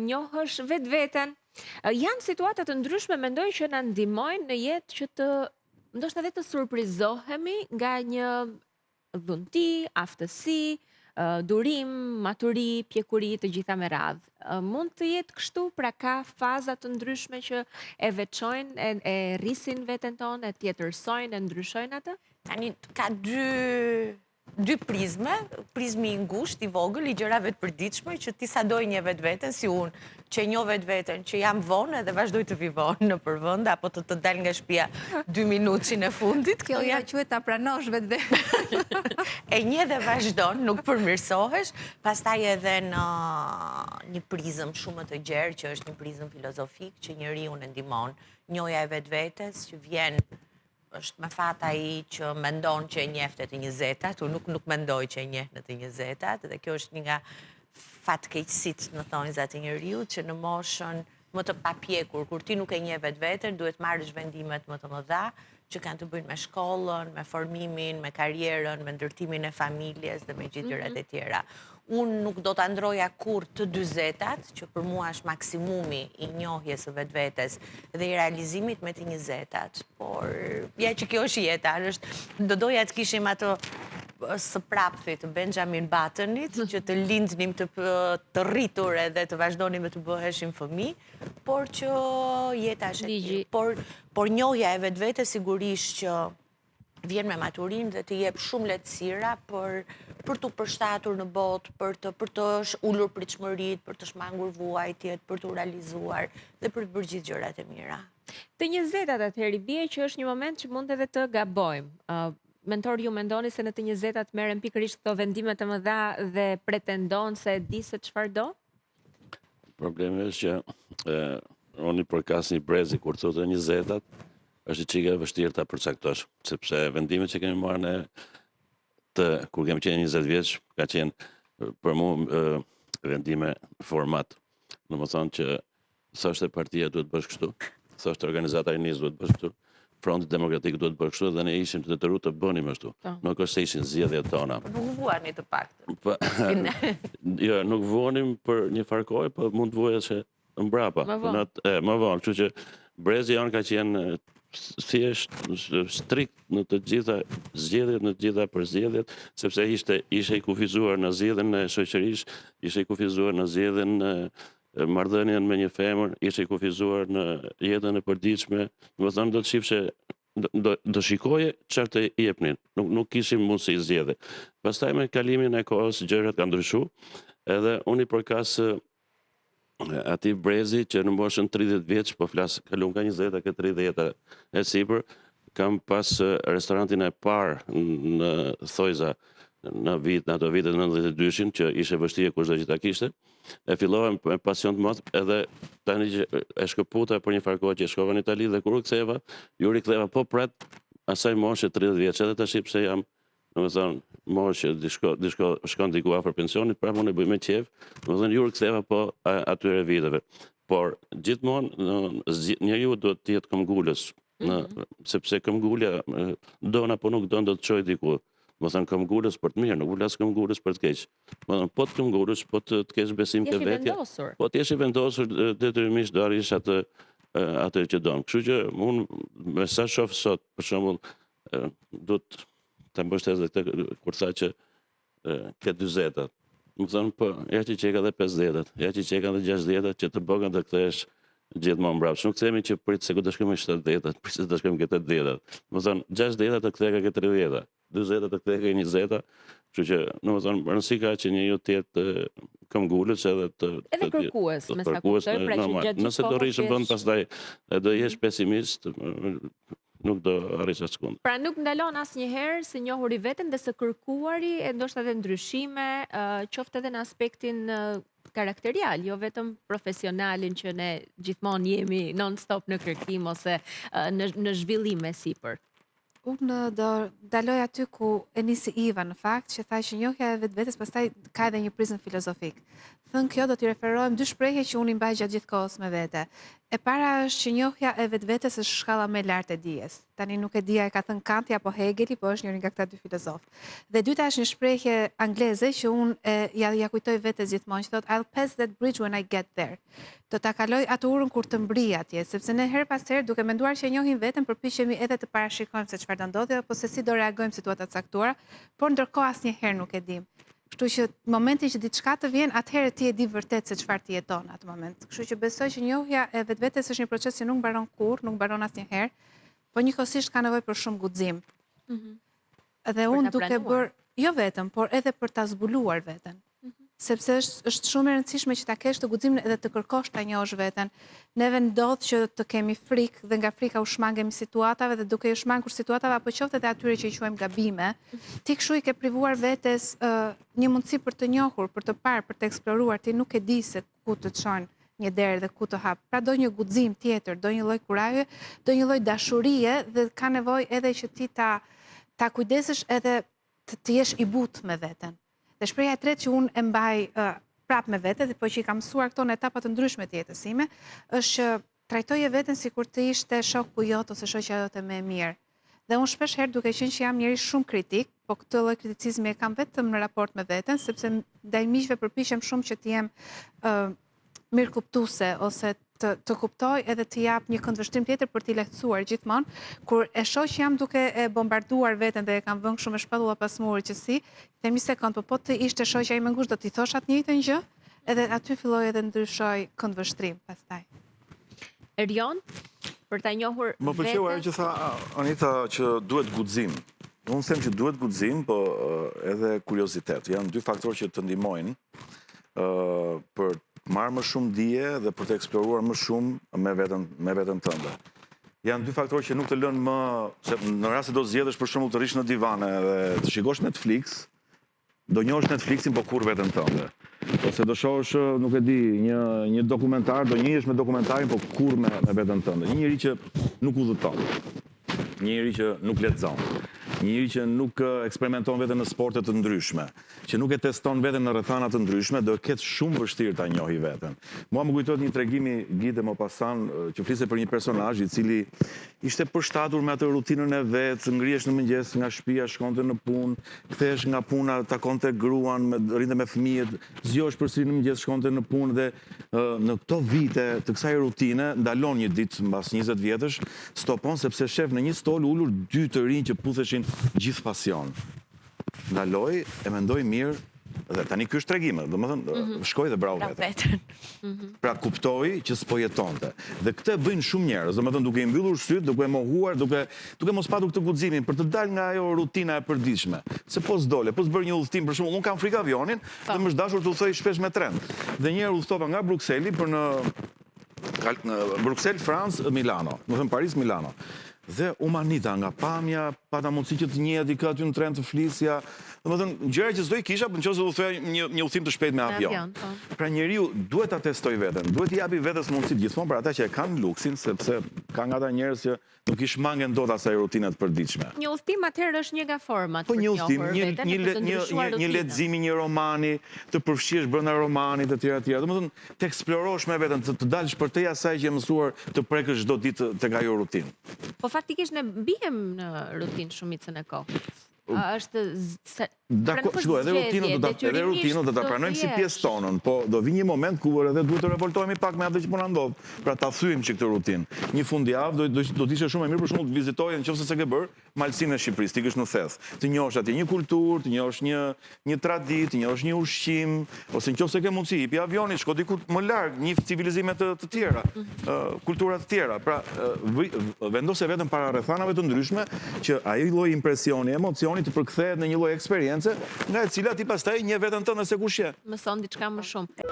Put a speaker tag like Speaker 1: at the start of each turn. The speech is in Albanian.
Speaker 1: njohësh vetveten. Janë situata të ndryshme, mendoj, që na ndihmojnë në jetë që të ndoshta edhe të surprizohemi nga një dhunti, aftësi, durim, maturi, pjekuri, të gjitha me radhë. Mund të jetë kështu, pra ka faza të ndryshme që e veçojnë, e rrisin veten tonë, e tjetërsojnë, e ndryshojnë atë?
Speaker 2: Tani ka dy prizme, prizmi i ngusht, i vogël, i gjërave të përditshme, që ti sa doj një vetveten, si unë, që njoh vetveten, që jam vonë edhe vazhdoj të vi vonë në përvënd, apo të dal nga shtëpia 2 minutin e fundit.
Speaker 3: Kjo ja quhet ta pranosh vetveten.
Speaker 2: E një dhe vazhdon, nuk përmirësohesh, pastaj edhe në një prizëm shumë të gjerë, që është një prizëm filozofik, që njeriu e ndihmon, njohja e vetvetes, që vjen është me fat ai që mendon që e njeh të 20-tat, unë nuk mendoj që e njeh në të 20-tat, dhe kjo është një nga fatkeqësitë në thonjzat e njeriu, që në moshën më të papjekur, kur ti nuk e njeh vetveten, duhet marrësh vendimet më të mëdha, që kanë të bëjnë me shkollën, me formimin, me karrierën, me ndërtimin e familjes dhe me gjithë gjërat e tjera. Unë nuk do të ndroja kur të 40-tat, që për mua është maksimumi i njohjes së vetvetes dhe i realizimit me të 20-tat. Por, ja që kjo është jeta, do doja të kishim ato së prapthi të Benjamin Buttonit, që të lindnim të rritur edhe të vazhdonim të bëheshim fëmijë, por që jeta është e tillë. Por njohja e vetvetes sigurisht që vjen me maturim dhe të jep shumë lehtësira për të përshtatur në botë, për të ulur pritshmëritë, për të shmangur vuajtjet, për të realizuar dhe për të bërë gjithë gjërat e mira.
Speaker 1: Të 20-tat atëherë bie që është një moment që mund edhe të gabojmë. Mentor, ju mendoni se në të 20-tat merren pikërisht këto vendime të mëdha dhe pretendon se di se çfarë do?
Speaker 4: Problemi është që unë i përkas një brezi kur thotë 20-tat, është çike e vështirë ta përcaktosh, sepse vendimet që kemi marrë ne kur kemi qenë 20 vjeç, ka qenë për mua vendime format. Domethënë që thoshte partia duhet bësh kështu, thoshte organizata e nis duhet bësh kështu, Fronti Demokratik duhet bësh kështu, dhe ne ishim të detyruar të bënim ashtu. Nuk është se ishin zgjedhjet tona.
Speaker 2: Nuk vuani të paktën.
Speaker 4: Jo, nuk vuanim për një farë kohë, po mund të vuaje se mbrapa. Më vonë, kështu që brezi jon ka qenë thjesht strikt në të gjitha zgjedhjet, në të gjitha përzgjedhjet, sepse ishte i kufizuar në zgjedhjen e shoqërisë, ishte i kufizuar në zgjedhjen e marrëdhënien me një femër, ishte i kufizuar në jetën e përditshme, domethënë do të shifshe, do shikoje çfarë të jepnin, nuk kishim mundësi zgjedhje. Pastaj me kalimin e kohës gjërat kanë ndryshuar, edhe unë i përkas atij brezi që në moshën 30 vjeç, po flas, kalon ka 20, ka 30 e sipër, kam pas restorantin e parë në Thojza në ato vitet 92-shin, që ishte vështirë kushdo që ta kishte. E fillova me pasion të madh, edhe tani që e shkëputa për një farë kohë që shkova në Itali, dhe kur u ktheva, ju riktheva po prat asaj moshe 30 vjeç, edhe tash pse jam, domethënë, moshë diçka shkon diku afër pensionit, prapë unë e bëj me qejf, domethënë ju riktheva po atyre viteve. Por gjithmonë njeriu duhet të jetë këmbgulës, sepse këmbgulja don apo nuk don do të çojë diku. Domethënë këmbgulës për të mirë, nuk vlas këmbgulës për të keq. Domethënë po të këmbgulës, po të kesh besim te vetja. Po të jesh i vendosur, detyrimisht do arrish atë që don. Kështu që unë me sa shoh sot, për shembull, duhet ta mbështes edhe kur tha që ke 40-tat. Më thonë, po, ja që qeka dhe 50-tat, ja që qeka dhe 60-tat, që të bëgën të kthesh gjithmonë mbrapsht. Nuk themi që prit se ku të shkojmë 70-tat, prit se të shkojmë ke 80-tat. Më thonë, 60-tat të ktheka ke 30-tat, 40-tat të ktheka ke 20-tat, kështu që, në më thonë, rëndësi ka që njeriu të jetë këmbgulës edhe
Speaker 1: edhe kërkues, me sa kuptoj, pra që gjatë gjithë
Speaker 4: nëse do rrish në vend pastaj do jesh pesimist, nuk do arrish askund.
Speaker 1: Pra nuk ndalon asnjëherë së njohuri veten dhe së kërkuari, e ndoshta edhe ndryshime, qoftë edhe në aspektin karakterial, jo vetëm profesionalin që ne gjithmonë jemi non-stop në kërkim ose në zhvillim me sipër.
Speaker 3: Unë do daloj aty ku e nisi Iva në fakt, që tha që njohja e vetvetes pastaj ka edhe një prizëm filozofik. Thënë kjo do t'i referohem dy shprehje që unë i mbaj gjatë gjithë kohës me vete. E para është që njohja e vetvetes është shkalla më e lartë e dijes. Tani nuk e dia e ka thënë Kanti apo Hegeli, po është njëri nga këta dy filozofë. Dhe dyta është një shprehje angleze që unë ja kujtoj vetes gjithmonë, që thotë I'll pass that bridge when I get there. Do ta kaloj atë urën kur të mbrij atje, sepse ne her pas herë duke menduar që e njohim veten, përpiqemi edhe të parashikojmë se çfarë do ndodhi apo se si do reagojmë situata të caktuara, por ndërkohë asnjëherë nuk e dim. Kështu që momentin që diçka të vjen, atëherë ti e di vërtet se çfarë ti jeton atë moment. Kështu që besoj që njohja e vetvetes është një proces që nuk mbaron kurrë, nuk mbaron asnjëherë, po njëkohësisht ka nevojë për shumë guxim. Dhe unë duke bërë, jo vetëm, por edhe për ta zbuluar veten. Sepse është shumë e rëndësishme që ta kesh të guximin edhe të kërkosh ta njohësh veten. Neve ndodh që të kemi frikë dhe nga frika u shmangemi situatave dhe duke u shmangur situatave apo qoftë edhe atyre që i quajmë gabime, ti kështu i ke privuar vetes një mundësi për të njohur, për të parë, për të eksploruar, ti nuk e di se ku të çon një derë dhe ku të hap. Pra do një guxim tjetër, do një lloj kuraje, do një lloj dashurie dhe ka nevojë edhe që ti ta kujdesesh edhe të jesh i butë me veten. Dhe shpreha e tretë që unë e mbaj prap me vete, dhe po që i kam mësuar këto në etapat të ndryshme të jetës sime, është që trajtoje veten sikur të ishte shoku jot ose shoqja jote më e mirë. Dhe unë shpesh herë duke qenë që jam njëri shumë kritik, po këtë lloj kriticizmi e kam vetëm në raport me veten, sepse ndaj miqve përpiqem shumë që të jem mirëkuptuese ose të kuptoj edhe të jap një këndvështrim tjetër për t'i lehtësuar gjithmonë, kur e shoh që jam duke e bombarduar veten dhe e kam vënë shumë me shpatulla pas murit që si, themi sekond, po të ishte shoqja ime ngushtë do t'i thosh atë njëjtën gjë, edhe aty filloj edhe ndryshoj këndvështrim pastaj.
Speaker 1: Erion, për ta njohur veten.
Speaker 5: Më pëlqeu ajo që tha Anita që duhet guxim. Unë them që duhet guxim, po edhe kuriozitet. Janë dy faktorë që të ndihmojnë për marrë më shumë dije dhe për të eksploruar më shumë me veten tënde. Janë dy faktorë që nuk të lënë më, se në rast se do zgjedhësh për shembull të rish në divane dhe të shikosh Netflix, do njohësh Netflixin po kur veten tënde. Ose do shohësh, nuk e di, një dokumentar, do njihesh me dokumentarin po kur me veten tënde. Një njeri që nuk udhëton, një njeri që nuk lexon, një njeri që nuk eksperimenton veten në sporte të ndryshme, që nuk e teston veten në rrethana të ndryshme, do ketë shumë vështirë ta njohë veten. Mua më kujtohet një tregimi Guy de Maupassant që fliste për një personazh i cili ishte përshtatur me atë rutinën e vet, ngrihesh në mëngjes nga shtëpia, shkonte në punë, kthehesh nga puna, takonte gruan, rrinte me fëmijët, zgjohesh përsëri në mëngjes, shkonte në punë dhe në këto vite të kësaj rutine ndalon një ditë mbas 20 vjetësh, stopon sepse shef në një stol ulur dy të rinj që putheshin gjithë pasion. Ndaloj, e mendoj mirë, dhe tani ky është tregim, domethënë shkoj dhe bravo veten. Pra kuptoj që s'po jetonte. Dhe këtë bëjnë shumë njerëz, domethënë duke i mbyllur syt, duke mohuar, duke mos patur këtë guximin për të dalë nga ajo rutina e përditshme. Se po s'dole, po s'bër një udhëtim, për shembull, unë kam frikë avionin, dhe më është dashur të udhëtoj shpesh me tren. Dhe një herë udhëtova nga Brukseli për në Bruksel, Francë, Milano, më thënë Paris, Milano. Dhe u manita nga pamja, pata mundësi që të njeh dikë aty në tren të flisja. Domethënë gjëra që s'do i kisha, për nëse do të thoya një udhim të shpejtë me avion. Pra njeriu duhet ta testoj veten, duhet i japi vetes mundësi gjithmonë për ata që e kanë luksin, sepse ka nga ata njerëz që nuk i shmangen dot asaj rutine të përditshme.
Speaker 1: Një udhtim atëherë është një nga format.
Speaker 5: Po një udhtim, një lexim i një romani, të përfshihesh brenda romanit e tjera. Domethënë të eksplorosh me veten, të dalësh përtej asaj që je mësuar të prekësh çdo ditë tek ajo rutinë.
Speaker 1: Po faktikisht ne bijem në rutinë shumicën e kohës. Është
Speaker 5: shko, edhe rutinën do ta pranojmë si pjesë tonën, po do vi një moment ku edhe duhet të revoltohemi pak me atë që po na ndodh. Pra ta thyejmë që këtë rutinë. Një fundjavë do të ishte shumë e mirë për shembull të vizitoje nëse s'e ke bër malsinë e Shqipërisë, ti kesh në thes. Të njohësh atje një kulturë, të njohësh një traditë, të njohësh një ushqim, ose nëse ke mundësi, hipi avionin, shko diku më larg, një civilizime të tjera, kultura të tjera. Pra vendose veten para rrethanave të ndryshme që ai lloj impresioni, emocioni të përkthehet në një lloj eksperience nga e cila ti pastaj një veten tënde se kush je.
Speaker 1: Mëson diçka më shumë.